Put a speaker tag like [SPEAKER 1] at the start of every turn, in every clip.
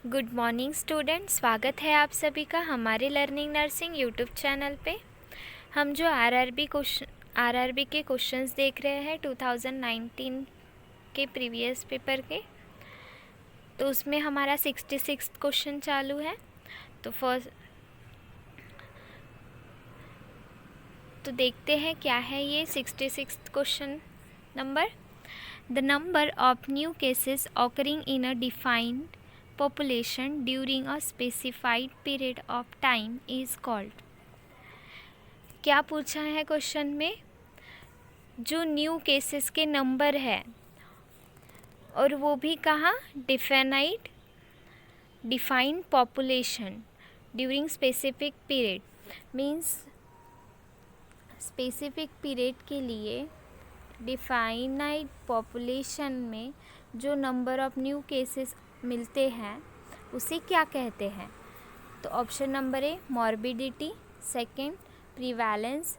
[SPEAKER 1] Good morning student, स्वागत है आप सभी का हमारे लर्निंग नर्सिंग यूट्यूब चैनल पे। हम जो आरआरबी के क्वेश्चंस देख रहे हैं 2019 के प्रीवियस पेपर के, तो उसमें हमारा 66 क्वेश्चन चालू है। तो देखते हैं क्या है ये 66 question number. The number of new cases occurring in a defined population during a specified period of time is called। क्या पूछा है क्वेश्चन में? जो न्यू केसेस के नंबर है और वो भी कहाँ, defined population during specific period, means specific period के लिए डिफाइनाइड पॉपुलेशन में जो नंबर ऑफ न्यू केसेस मिलते हैं उसे क्या कहते हैं? तो option number A morbidity, second prevalence,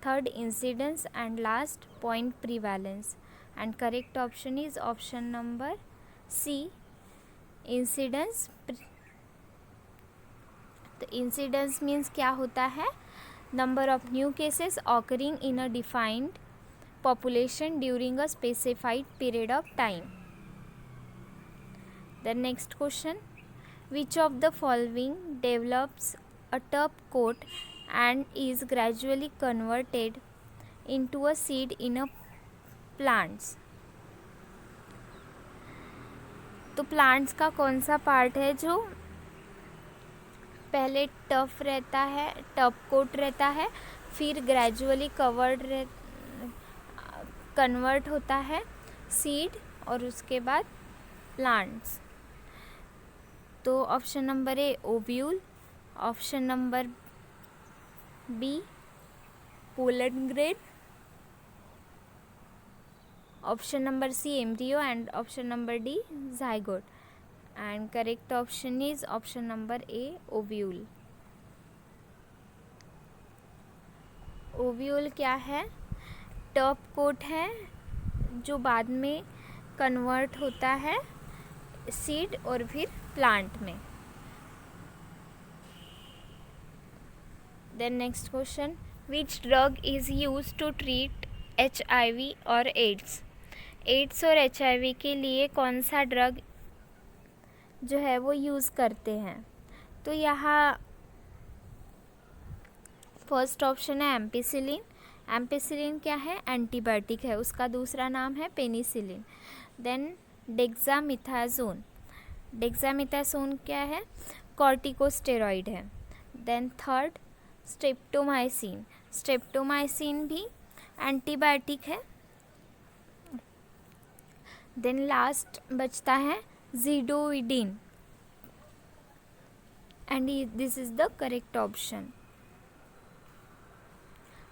[SPEAKER 1] third incidence and last point prevalence. And correct option is option number C, incidence. तो इंसिडेंस मीन्स क्या होता है? Number of new cases occurring in a defined population during a specified period of time. The next question, which of the following develops a top coat and is gradually converted into a seed in a plants? तो plants का कौन सा part है जो पहले tough रहता है, top coat रहता है, फिर ग्रेजुअली कन्वर्ट होता है सीड और उसके बाद प्लांट्स? तो option number A ovule, option number B pollen grain, option number C embryo and option number D zygote. And correct option is option number A ovule. Ovule क्या है? Top coat है जो बाद में कन्वर्ट होता है seed और फिर प्लांट में। Then next question, which drug is use to treat HIV और एड्स? एड्स और HIV के लिए कौन सा ड्रग जो है वो यूज़ करते हैं? तो यहाँ फर्स्ट ऑप्शन है एम्पिसिलिन। एम्पिसिलिन क्या है? एंटीबायोटिक है, उसका दूसरा नाम है पेनिसिलिन। देन डेक्सामिथासोन, डेक्सामिथासोन क्या है? कॉर्टिकोस्टेरॉइड है। देन थर्ड स्ट्रेप्टोमाइसिन, स्ट्रेप्टोमाइसिन भी एंटीबायोटिक है। देन लास्ट बचता है zidovudine and this is the correct option.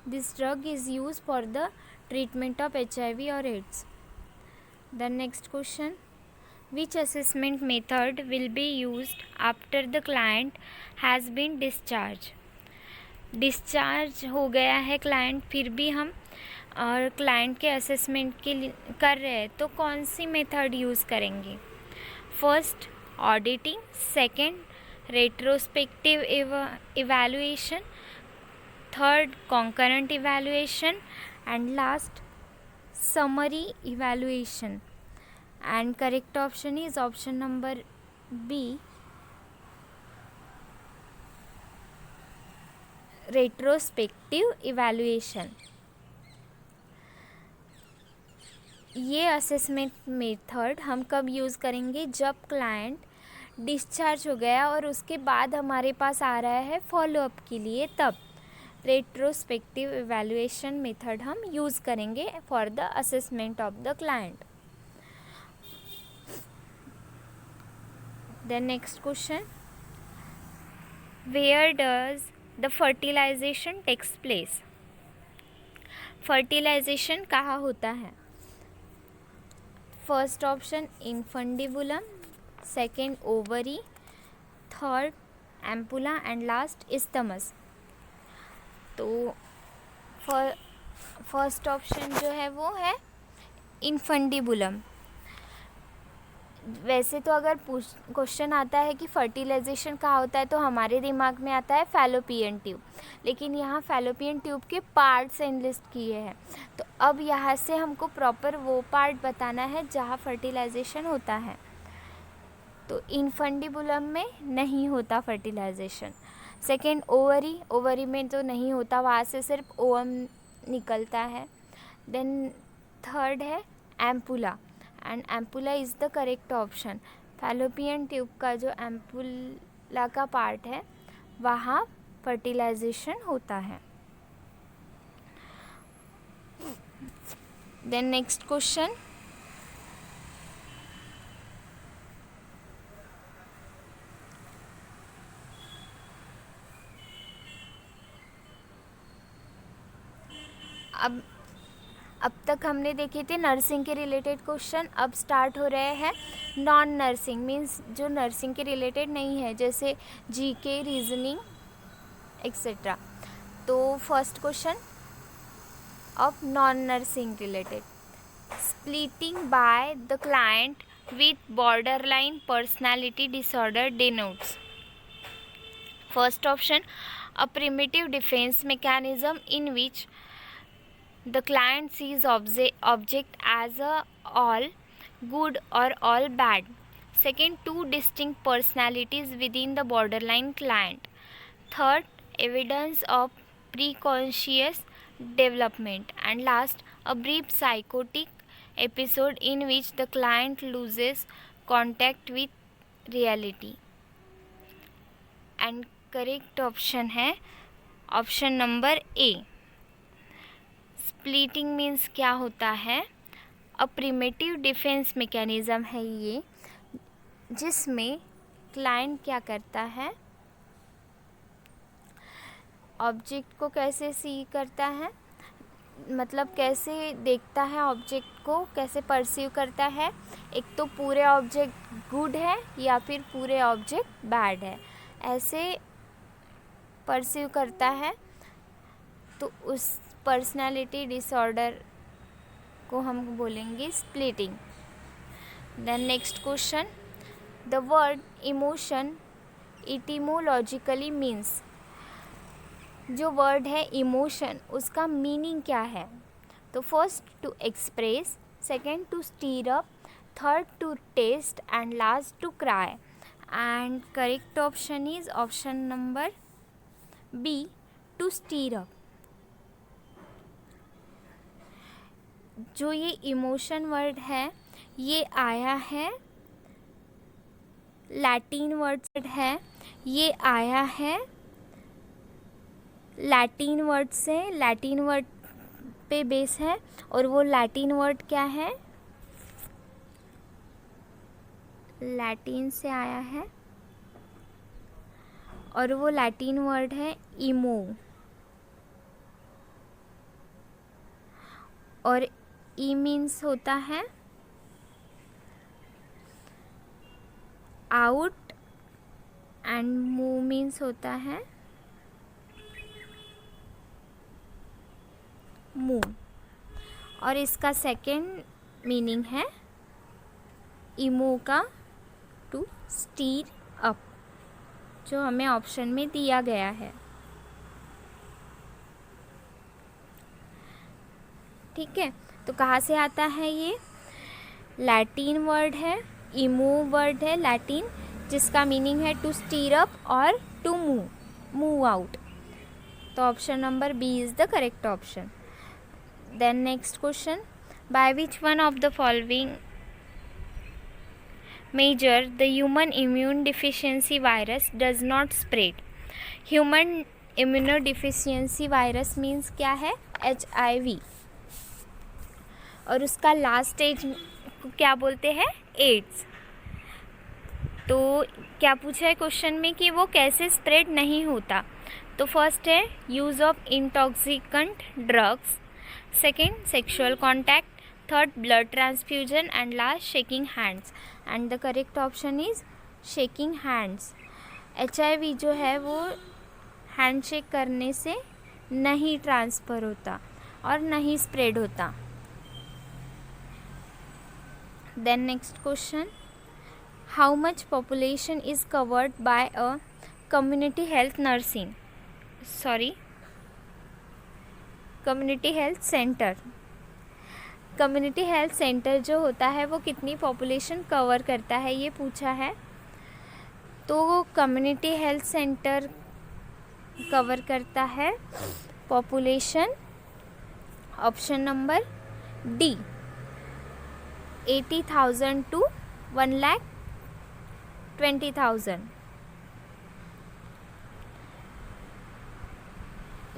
[SPEAKER 1] This drug is used for the treatment of HIV or AIDS. The next question, which assessment method will be used after the client has been discharged? Discharge हो गया है client, फिर भी हम और client के assessment के लिए कर रहे हैं, तो कौन सी मेथड यूज़ करेंगे? First auditing, second retrospective evaluation, third concurrent evaluation and last summary evaluation. And correct option is option number B, retrospective evaluation. ये असेसमेंट मेथड हम कब यूज़ करेंगे? जब क्लाइंट डिस्चार्ज हो गया और उसके बाद हमारे पास आ रहा है फॉलोअप के लिए, तब रेट्रोस्पेक्टिव इवैल्यूएशन मेथड हम यूज़ करेंगे for the assessment of the client. Then next question, where does the fertilization takes place? Fertilization कहाँ होता है? First option infundibulum, second ovary, third ampulla and last isthmus. तो first option जो है वो है इनफंडिबुलम। वैसे तो अगर क्वेश्चन आता है कि फर्टिलाइजेशन कहाँ होता है तो हमारे दिमाग में आता है फैलोपियन ट्यूब, लेकिन यहाँ फैलोपियन ट्यूब के पार्ट्स एनलिस्ट किए हैं। तो अब यहाँ से हमको प्रॉपर वो पार्ट बताना है जहाँ फर्टिलाइजेशन होता है। तो इनफंडिबुलम में नहीं होता फर्टिलाइजेशन। सेकेंड, ओवरी में तो नहीं होता, वहाँ से सिर्फ ओवम निकलता है। देन थर्ड है ampulla, and ampulla is the correct option. Fallopian tube का जो एम्पुला का पार्ट है वहाँ फर्टिलाइजेशन होता है। देन नेक्स्ट क्वेश्चन, अब तक हमने देखे थे नर्सिंग के रिलेटेड क्वेश्चन, अब स्टार्ट हो रहे हैं नॉन नर्सिंग, मीन्स जो नर्सिंग के रिलेटेड नहीं है, जैसे जीके, रीजनिंग एक्सेट्रा। तो first question of non nursing related, splitting by the client with borderline personality disorder denotes. First option, a primitive defence mechanism in which the client sees object as all good or all bad. Second, two distinct personalities within the borderline client. Third, evidence of preconscious development. And last, a brief psychotic episode in which the client loses contact with reality. And correct option है option number ए। Splitting means क्या होता है? अ primitive defence mechanism है ये, जिसमें client क्या करता है, ऑब्जेक्ट को कैसे सी करता है, मतलब कैसे देखता है ऑब्जेक्ट को, कैसे परसीव करता है, एक तो पूरे ऑब्जेक्ट गुड है या फिर पूरे ऑब्जेक्ट बैड है, ऐसे परसीव करता है। तो उस पर्सनालिटी डिसऑर्डर को हम बोलेंगे splitting. Then next question, the word emotion etymologically means. जो वर्ड है इमोशन उसका मीनिंग क्या है? तो first, to express, second to stir up, third to test and last to cry. And correct option is option number B, to stir up. जो ये emotion word है ये आया है लैटिन वर्ड है, ये आया है लैटिन वर्ड से, लैटिन वर्ड पे बेस है, और वो लैटिन वर्ड क्या है? लैटिन से आया है और वो लैटिन वर्ड है इमो, और ई मीन्स होता है आउट एंड मूव मीन्स होता है मूव, और इसका सेकेंड मीनिंग है इमो का टू स्टीर अप, जो हमें ऑप्शन में दिया गया है। ठीक है, तो कहाँ से आता है ये? लैटिन वर्ड है, इमो वर्ड है लैटिन, जिसका मीनिंग है टू स्टीर अप और टू मूव आउट। तो option number B is the correct option. Then next question, by which one of the following major the human immune deficiency virus does not spread. Human immunodeficiency virus means क्या है? HIV, और उसका last stage क्या बोलते हैं? Ads. तो क्या पूछा है क्वेश्चन में कि वो कैसे स्प्रेड नहीं होता? तो फर्स्ट है use of intoxicant drugs, second sexual contact, third blood transfusion, and last shaking hands. And the correct option is shaking hands. HIV जो है वो हैंडशेक करने से नहीं ट्रांसफ़र होता और नहीं स्प्रेड होता। Then next question, how much population is covered by a community health center. Community health center जो होता है वो कितनी पॉपुलेशन कवर करता है, ये पूछा है। तो कम्युनिटी हेल्थ सेंटर कवर करता है population, option number D, 80,000 to 1,20,000।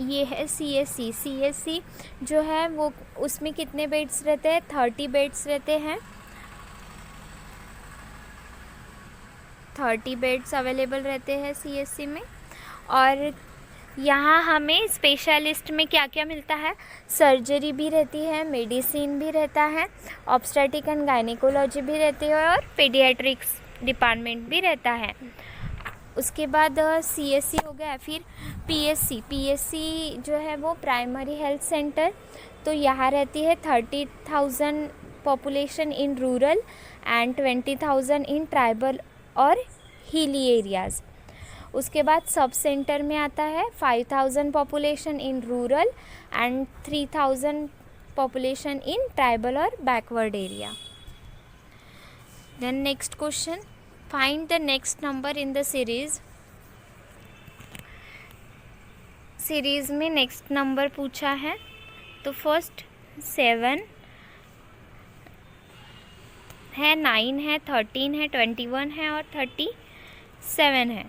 [SPEAKER 1] ये है CSC जो है वो, उसमें कितने बेड्स रहते हैं, 30 बेड्स रहते हैं। 30 बेड्स अवेलेबल रहते हैं CSC में। और यहाँ हमें स्पेशलिस्ट में क्या क्या मिलता है, सर्जरी भी रहती है, मेडिसिन भी रहता है, ऑब्स्टेटिक एंड गायनेकोलॉजी भी रहती है और पीडियाट्रिक्स डिपार्टमेंट भी रहता है। उसके बाद CSC हो गया। फिर PSC जो है वो प्राइमरी हेल्थ सेंटर, तो यहाँ रहती है 30,000 population in rural and 20,000 in tribal और हिली एरियाज़। उसके बाद सब सेंटर में आता है 5,000 population in rural and 3,000 population in tribal और backward area. Then next question, find the next number in the series में नेक्स्ट नंबर पूछा है। तो फर्स्ट 7 है, 9 है, 13 है, 21 है और 37 है।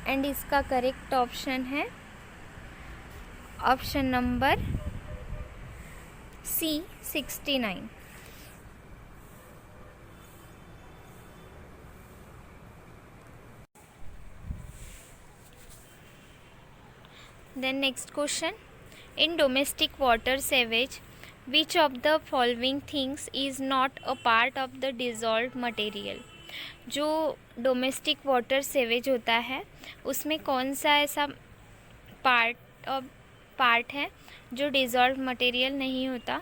[SPEAKER 1] एंड इसका करेक्ट ऑप्शन है option number C, 69। Then next question, in domestic water sewage, which of the following things is not a part of the dissolved material? जो डोमेस्टिक वाटर सेवेज होता है उसमें कौन सा ऐसा पार्ट है जो डिज़ोल्व मटेरियल नहीं होता?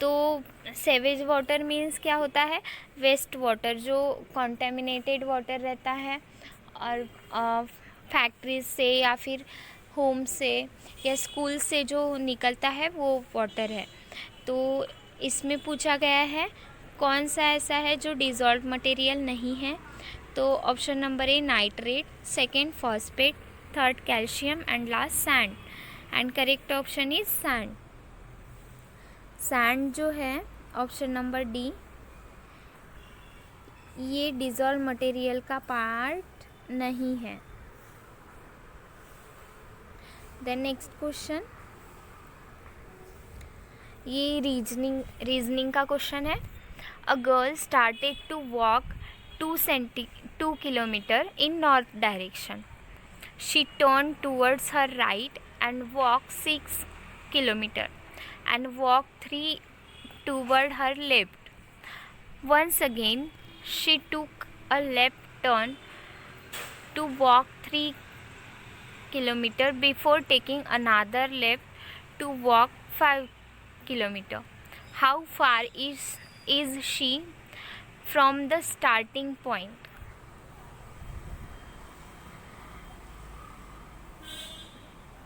[SPEAKER 1] तो सेवेज वाटर मीन्स क्या होता है, वेस्ट वाटर, जो कॉन्टेमिनेटेड वाटर रहता है और फैक्ट्रीज से या फिर होम से या स्कूल से जो निकलता है वो वाटर है। तो इसमें पूछा गया है कौन सा ऐसा है जो डिज़ोल्व मटेरियल नहीं है। तो option number A nitrate, second phosphate, third calcium and last sand. And correct option is sand. Sand जो है ऑप्शन नंबर डी, ये डिज़ोल्व मटेरियल का पार्ट नहीं है। देन नेक्स्ट क्वेश्चन, ये रीजनिंग का क्वेश्चन है। A girl started to walk 2 kilometre in north direction. She turned towards her right and walked 6 kilometers and walked 3 toward her left. Once again, she took a left turn to walk 3 kilometers before taking another left to walk 5 kilometers. How far is she from the starting point?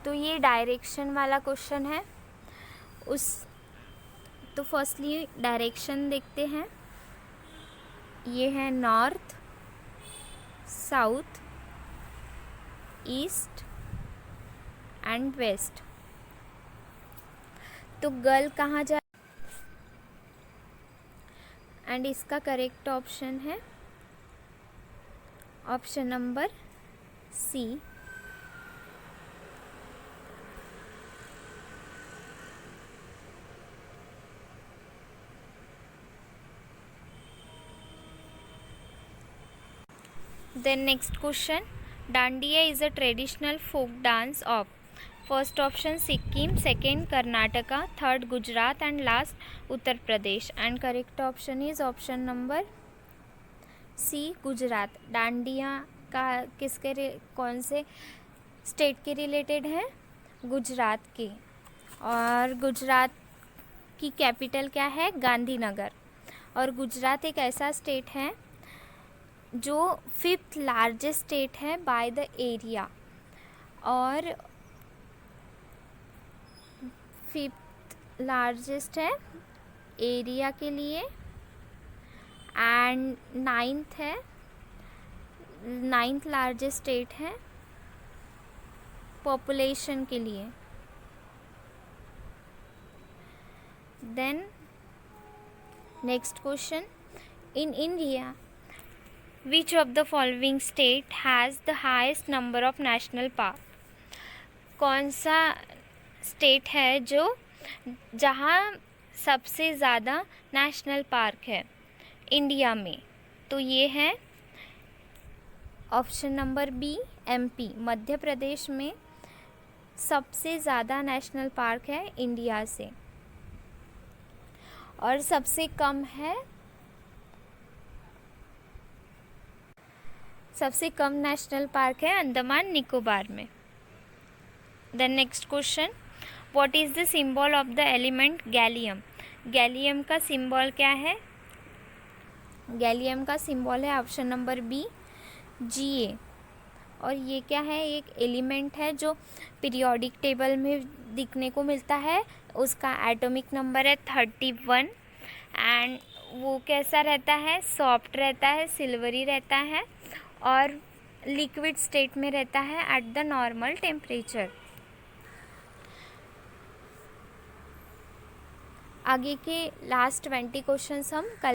[SPEAKER 1] तो ये direction वाला question है। तो firstly direction देखते हैं। ये है north, south, east and west. तो गर्ल कहाँ जा, एंड इसका करेक्ट ऑप्शन है option number C, Then next question, Dandiya is a traditional folk dance of first option Sikkim, second Karnataka, third Gujarat and last Uttar Pradesh. And correct option is option number C, Gujarat. Dandiya का कौन से state के related है? गुजरात के। और गुजरात की capital क्या है? गांधीनगर। और गुजरात एक ऐसा स्टेट है जो 5th लार्जेस्ट स्टेट है बाय द एरिया, और 5th लार्जेस्ट है एरिया के लिए, एंड 9th लार्जेस्ट स्टेट है पॉपुलेशन के लिए। Then next question, in India which of the following state has the highest number of national park? कौन सा स्टेट है जहाँ सबसे ज़्यादा नेशनल पार्क है इंडिया में? तो ये है option number B, MP. Madhya Pradesh में सबसे ज़्यादा नेशनल पार्क है इंडिया से, और सबसे कम नेशनल पार्क है अंडमान निकोबार में। Then next question, what is the symbol of the element gallium? Gallium का सिंबल क्या है? गैलियम का सिंबल है ऑप्शन नंबर बी, Ga। और ये क्या है? एक एलिमेंट है जो पीरियोडिक टेबल में दिखने को मिलता है। उसका एटॉमिक नंबर है 31, एंड वो कैसा रहता है? सॉफ्ट रहता है, सिल्वरी रहता है, और लिक्विड स्टेट में रहता है एट द नॉर्मल टेम्परेचर। आगे के लास्ट 20 क्वेश्चंस हम कल